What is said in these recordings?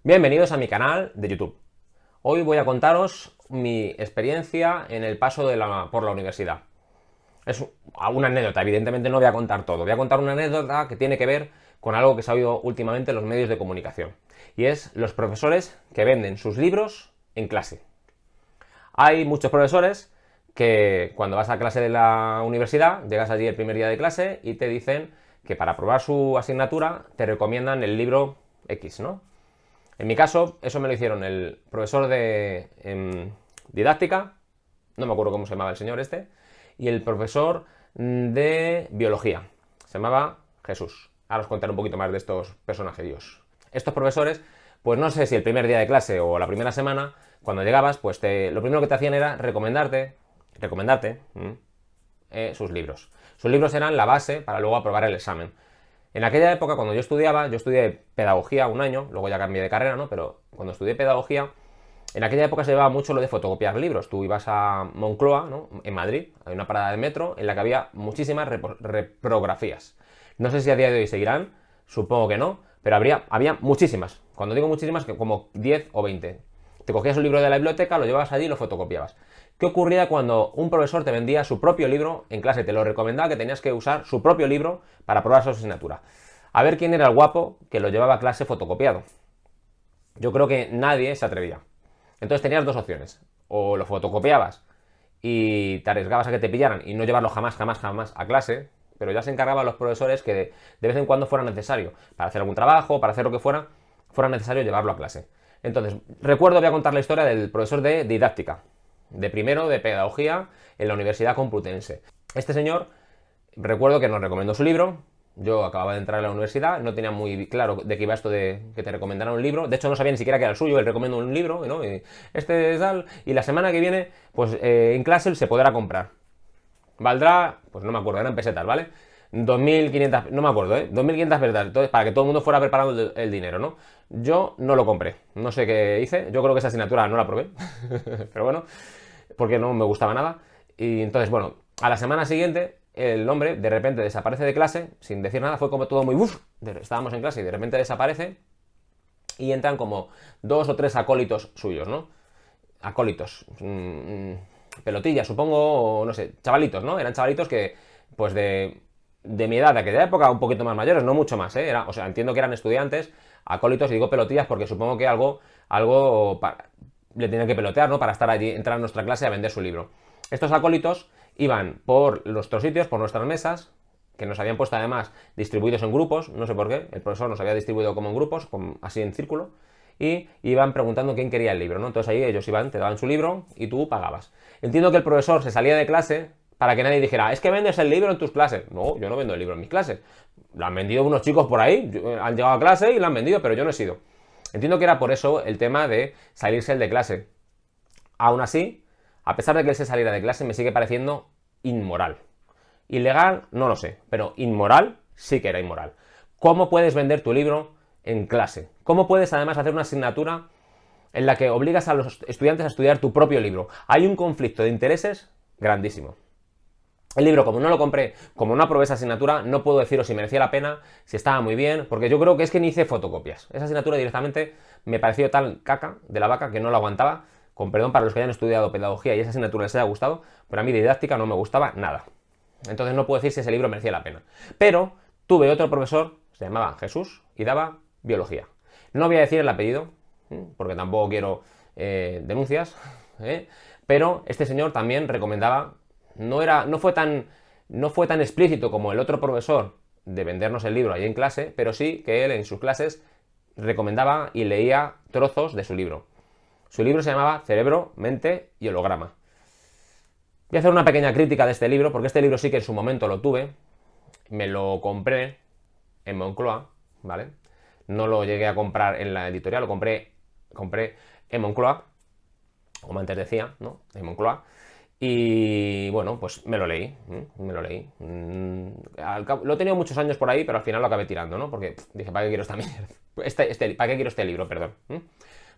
Bienvenidos a mi canal de YouTube. Hoy voy a contaros mi experiencia en el paso por la universidad. Es una anécdota, evidentemente no voy a contar todo. Voy a contar una anécdota que tiene que ver con algo que se ha oído últimamente en los medios de comunicación. Y es los profesores que venden sus libros en clase. Hay muchos profesores que cuando vas a clase de la universidad, llegas allí el primer día de clase y te dicen que para aprobar su asignatura te recomiendan el libro X, ¿no? En mi caso, eso me lo hicieron el profesor de didáctica, no me acuerdo cómo se llamaba el señor este, y el profesor de biología, se llamaba Jesús. Ahora os contaré un poquito más de estos personajes Dios. Estos profesores, pues no sé si el primer día de clase o la primera semana, cuando llegabas, pues lo primero que te hacían era recomendarte sus libros. Sus libros eran la base para luego aprobar el examen. En aquella época, cuando yo estudié pedagogía un año, luego ya cambié de carrera, ¿no? Pero cuando estudié pedagogía, en aquella época se llevaba mucho lo de fotocopiar libros. Tú ibas a Moncloa, ¿no? En Madrid, hay una parada de metro en la que había muchísimas reprografías. No sé si a día de hoy seguirán, supongo que no, pero había muchísimas. Cuando digo muchísimas, que como 10 o 20. Te cogías un libro de la biblioteca, lo llevabas allí y lo fotocopiabas. ¿Qué ocurría cuando un profesor te vendía su propio libro en clase? Te lo recomendaba que tenías que usar su propio libro para aprobar su asignatura. A ver quién era el guapo que lo llevaba a clase fotocopiado. Yo creo que nadie se atrevía. Entonces tenías dos opciones. O lo fotocopiabas y te arriesgabas a que te pillaran y no llevarlo jamás a clase, pero ya se encargaban los profesores que de vez en cuando fuera necesario, para hacer algún trabajo, para hacer lo que fuera necesario llevarlo a clase. Entonces, voy a contar la historia del profesor de didáctica, de primero de pedagogía en la Universidad Complutense. Este señor, recuerdo que nos recomendó su libro. Yo acababa de entrar a la universidad, no tenía muy claro de qué iba esto de que te recomendaran un libro. De hecho, no sabía ni siquiera que era el suyo. Él recomendó un libro, ¿no? Y este es tal. Y la semana que viene, pues en clase se podrá comprar. Valdrá, pues no me acuerdo, eran pesetas, ¿vale? 2.500, no me acuerdo, 2.500 pesetas. Entonces, para que todo el mundo fuera preparando el dinero, ¿no? Yo no lo compré. No sé qué hice. Yo creo que esa asignatura no la probé. Pero bueno, porque no me gustaba nada. Y entonces, bueno, a la semana siguiente el hombre de repente desaparece de clase sin decir nada, fue como todo muy estábamos en clase y de repente desaparece y entran como 2 o 3 acólitos suyos, ¿no? Acólitos, pelotillas, supongo, o no sé, chavalitos, ¿no? Eran chavalitos que, pues de mi edad de aquella época, un poquito más mayores, no mucho más, ¿eh? O sea, entiendo que eran estudiantes, acólitos, y digo pelotillas porque supongo que algo le tenían que pelotear, ¿no? Para estar allí, entrar a nuestra clase a vender su libro. Estos acólitos iban por nuestros sitios, por nuestras mesas, que nos habían puesto además distribuidos en grupos, no sé por qué, el profesor nos había distribuido como en grupos, así en círculo, y iban preguntando quién quería el libro, ¿no? Entonces ahí ellos iban, te daban su libro y tú pagabas. Entiendo que el profesor se salía de clase para que nadie dijera, es que vendes el libro en tus clases. No, yo no vendo el libro en mis clases. Lo han vendido unos chicos por ahí, han llegado a clase y lo han vendido, pero yo no he sido. Entiendo que era por eso el tema de salirse el de clase. Aún así, a pesar de que él se saliera de clase, me sigue pareciendo inmoral. Ilegal, no lo sé, pero inmoral sí que era inmoral. ¿Cómo puedes vender tu libro en clase? ¿Cómo puedes además hacer una asignatura en la que obligas a los estudiantes a estudiar tu propio libro? Hay un conflicto de intereses grandísimo. El libro, como no lo compré, como no aprobé esa asignatura, no puedo deciros si merecía la pena, si estaba muy bien, porque yo creo que es que ni hice fotocopias. Esa asignatura directamente me pareció tal caca de la vaca que no la aguantaba. Con perdón para los que hayan estudiado pedagogía y esa asignatura les haya gustado, pero a mí de didáctica no me gustaba nada. Entonces no puedo decir si ese libro merecía la pena. Pero tuve otro profesor, se llamaba Jesús, y daba biología. No voy a decir el apellido, porque tampoco quiero denuncias, pero este señor también recomendaba, no fue tan explícito como el otro profesor de vendernos el libro ahí en clase, pero sí que él en sus clases recomendaba y leía trozos de su libro. Su libro se llamaba Cerebro, Mente y Holograma. Voy a hacer una pequeña crítica de este libro, porque este libro sí que en su momento lo tuve. Me lo compré en Moncloa, ¿vale? No lo llegué a comprar en la editorial, lo compré en Moncloa, como antes decía, ¿no? En Moncloa. Y bueno, pues me lo leí. Lo he tenido muchos años por ahí, pero al final lo acabé tirando, ¿no? Porque dije, ¿para qué quiero esta mierda? ¿Para qué quiero este libro, perdón?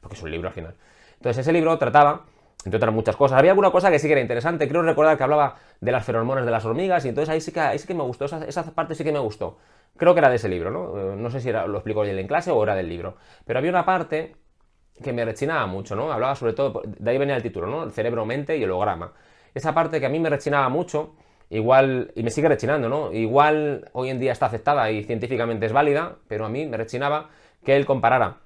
Porque es un libro al final. Entonces ese libro trataba entre otras muchas cosas. Había alguna cosa que sí que era interesante, creo recordar que hablaba de las feromonas de las hormigas, y entonces ahí sí que me gustó, esa parte sí que me gustó. Creo que era de ese libro, ¿no? No sé si lo explicó él en clase o era del libro. Pero había una parte que me rechinaba mucho, ¿no? Hablaba sobre todo, de ahí venía el título, ¿no? El cerebro, mente y holograma. Esa parte que a mí me rechinaba mucho, igual, y me sigue rechinando, ¿no? Igual hoy en día está aceptada y científicamente es válida, pero a mí me rechinaba que él comparara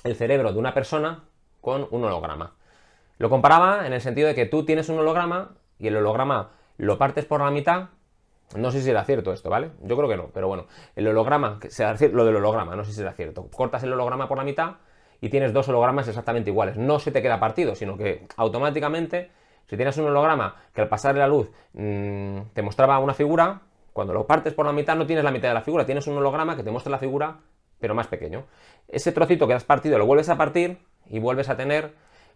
el cerebro de una persona con un holograma. Lo comparaba en el sentido de que tú tienes un holograma y el holograma lo partes por la mitad. No sé si era cierto esto, ¿vale? Yo creo que no, pero bueno, el holograma, lo del holograma, no sé si era cierto. Cortas el holograma por la mitad y tienes dos hologramas exactamente iguales. No se te queda partido, sino que automáticamente, si tienes un holograma que al pasar la luz te mostraba una figura, cuando lo partes por la mitad no tienes la mitad de la figura, tienes un holograma que te muestra la figura, pero más pequeño. Ese trocito que has partido lo vuelves a partir y vuelves a tener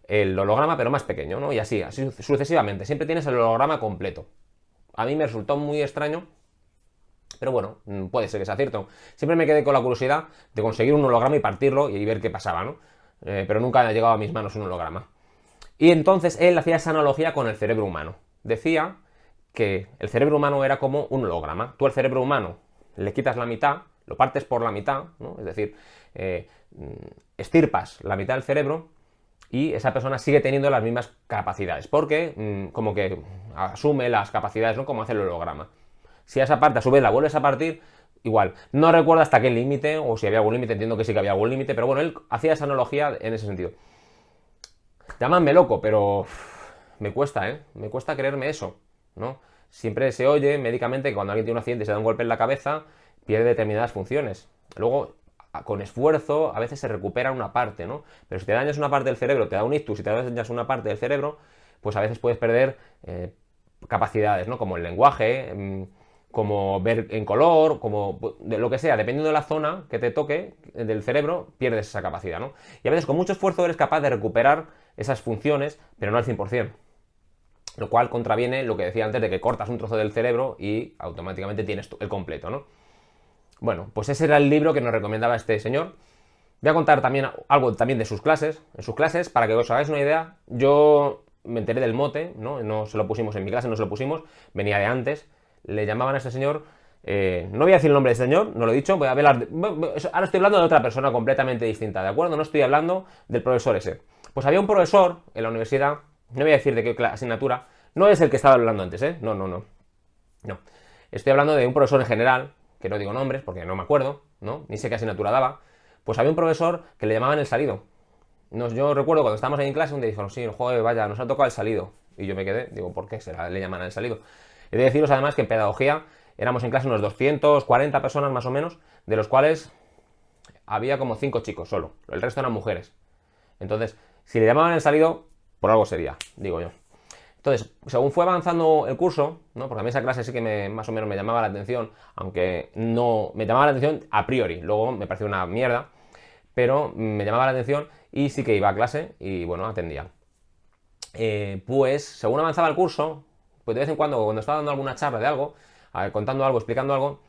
el holograma, pero más pequeño, ¿no? Y así sucesivamente. Siempre tienes el holograma completo. A mí me resultó muy extraño, pero bueno, puede ser que sea cierto. Siempre me quedé con la curiosidad de conseguir un holograma y partirlo y ver qué pasaba, ¿no? Pero nunca ha llegado a mis manos un holograma. Y entonces él hacía esa analogía con el cerebro humano. Decía que el cerebro humano era como un holograma. Tú al cerebro humano le quitas la mitad, lo partes por la mitad, ¿no? Es decir, estirpas la mitad del cerebro y esa persona sigue teniendo las mismas capacidades, porque como que asume las capacidades, ¿no? Como hace el holograma. Si a esa parte a su vez la vuelves a partir, igual. No recuerdo hasta qué límite, o si había algún límite, entiendo que sí que había algún límite, pero bueno, él hacía esa analogía en ese sentido. Llámame loco, pero me cuesta, ¿eh? Me cuesta creerme eso, ¿no? Siempre se oye médicamente que cuando alguien tiene un accidente y se da un golpe en la cabeza, pierde determinadas funciones. Luego, con esfuerzo, a veces se recupera una parte, ¿no? Pero si te dañas una parte del cerebro, te da un ictus, si te dañas una parte del cerebro, pues a veces puedes perder capacidades, ¿no? Como el lenguaje, como ver en color, como de lo que sea, dependiendo de la zona que te toque del cerebro, pierdes esa capacidad, ¿no? Y a veces con mucho esfuerzo eres capaz de recuperar esas funciones, pero no al 100%. Lo cual contraviene lo que decía antes de que cortas un trozo del cerebro y automáticamente tienes el completo, ¿no? Bueno, pues ese era el libro que nos recomendaba este señor. Voy a contar también algo también de sus clases. En sus clases, para que os hagáis una idea, yo me enteré del mote, ¿no? No se lo pusimos en mi clase, no se lo pusimos, venía de antes. Le llamaban a este señor, no voy a decir el nombre del señor, no lo he dicho, voy a hablar, ahora estoy hablando de otra persona completamente distinta, ¿de acuerdo? No estoy hablando del profesor ese. Pues había un profesor en la universidad, no voy a decir de qué asignatura, no es el que estaba hablando antes, ¿eh? No. Estoy hablando de un profesor en general, que no digo nombres porque no me acuerdo, ¿no? Ni sé qué asignatura daba. Pues había un profesor que le llamaban el salido. Yo recuerdo cuando estábamos ahí en clase, un día dijeron, sí, joder, vaya, nos ha tocado el salido. Y yo me quedé, digo, ¿por qué le llaman el salido? He de deciros además que en pedagogía éramos en clase unos 240 personas más o menos, de los cuales había como 5 chicos solo, el resto eran mujeres. Entonces, si le llamaban el salido, por algo sería, digo yo. Entonces, según fue avanzando el curso, ¿no? Porque a mí esa clase sí que más o menos me llamaba la atención, aunque no me llamaba la atención a priori, luego me pareció una mierda, pero me llamaba la atención y sí que iba a clase y bueno, atendía. Pues, según avanzaba el curso, pues de vez en cuando estaba dando alguna charla de algo, contando algo, explicando algo,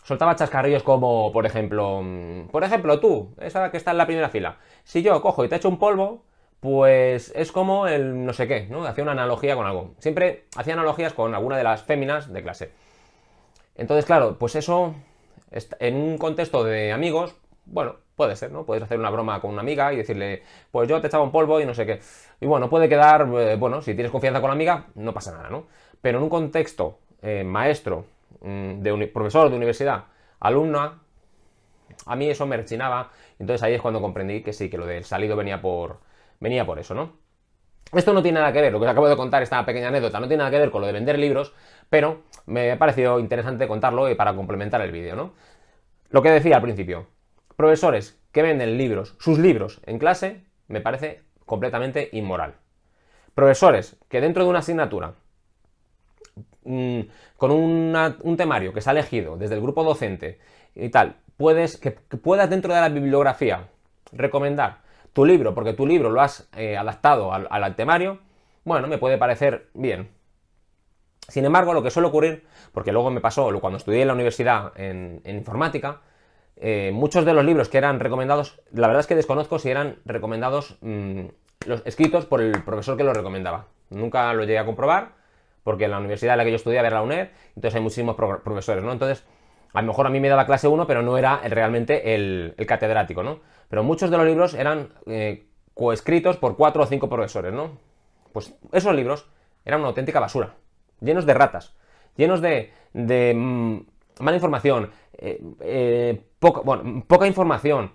soltaba chascarrillos como, por ejemplo, tú, esa que está en la primera fila, si yo cojo y te echo un polvo, pues es como el no sé qué, ¿no? Hacía una analogía con algo. Siempre hacía analogías con alguna de las féminas de clase. Entonces, claro, pues eso, en un contexto de amigos, bueno, puede ser, ¿no? Puedes hacer una broma con una amiga y decirle, pues yo te echaba un polvo y no sé qué. Y bueno, puede quedar, bueno, si tienes confianza con la amiga, no pasa nada, ¿no? Pero en un contexto maestro, profesor de universidad, alumna, a mí eso me rechinaba. Entonces ahí es cuando comprendí que sí, que lo del salido venía por eso, ¿no? Esto no tiene nada que ver, lo que os acabo de contar, esta pequeña anécdota, no tiene nada que ver con lo de vender libros, pero me ha parecido interesante contarlo para complementar el vídeo, ¿no? Lo que decía al principio, profesores que venden libros, sus libros en clase, me parece completamente inmoral. Profesores que dentro de una asignatura, con un temario que se ha elegido desde el grupo docente y tal, que puedas dentro de la bibliografía recomendar tu libro, porque tu libro lo has adaptado al temario, bueno, me puede parecer bien. Sin embargo, lo que suele ocurrir, porque luego me pasó cuando estudié en la universidad en informática, muchos de los libros que eran recomendados, la verdad es que desconozco si eran recomendados escritos por el profesor que los recomendaba. Nunca lo llegué a comprobar, porque en la universidad en la que yo estudiaba era la UNED, entonces hay muchísimos profesores, ¿no? Entonces, a lo mejor a mí me daba clase uno, pero no era realmente el catedrático, ¿no? Pero muchos de los libros eran coescritos por 4 o 5 profesores, ¿no? Pues esos libros eran una auténtica basura, llenos de ratas, llenos de mala información, poca información,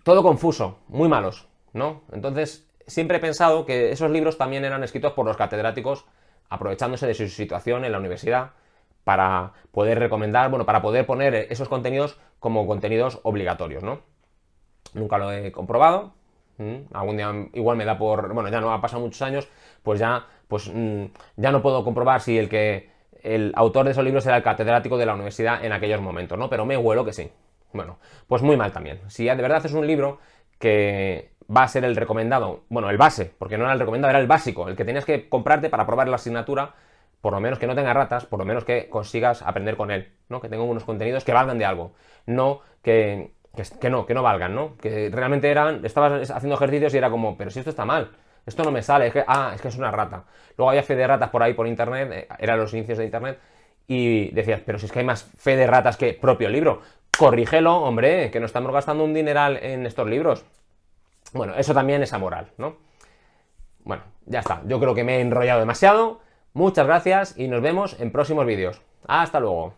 todo confuso, muy malos, ¿no? Entonces, siempre he pensado que esos libros también eran escritos por los catedráticos aprovechándose de su situación en la universidad para poder recomendar, bueno, para poder poner esos contenidos como contenidos obligatorios, ¿no? Nunca lo he comprobado. Algún día igual me da por... Bueno, ya no ha pasado muchos años, pues ya no puedo comprobar si el autor de esos libros era el catedrático de la universidad en aquellos momentos, ¿no? Pero me huelo que sí. Bueno, pues muy mal también. Si de verdad es un libro que va a ser el recomendado, bueno, el base, porque no era el recomendado, era el básico, el que tenías que comprarte para probar la asignatura, por lo menos que no tenga ratas, por lo menos que consigas aprender con él, ¿no? Que tenga unos contenidos que valgan de algo, no que no valgan, ¿no? Que realmente estabas haciendo ejercicios y era como, pero si esto está mal, esto no me sale, es que es una rata. Luego había fe de ratas por ahí por internet, eran los inicios de internet, y decías, pero si es que hay más fe de ratas que propio libro, corrígelo, hombre, que no estamos gastando un dineral en estos libros. Bueno, eso también es amoral, ¿no? Bueno, ya está, yo creo que me he enrollado demasiado. Muchas gracias y nos vemos en próximos vídeos. Hasta luego.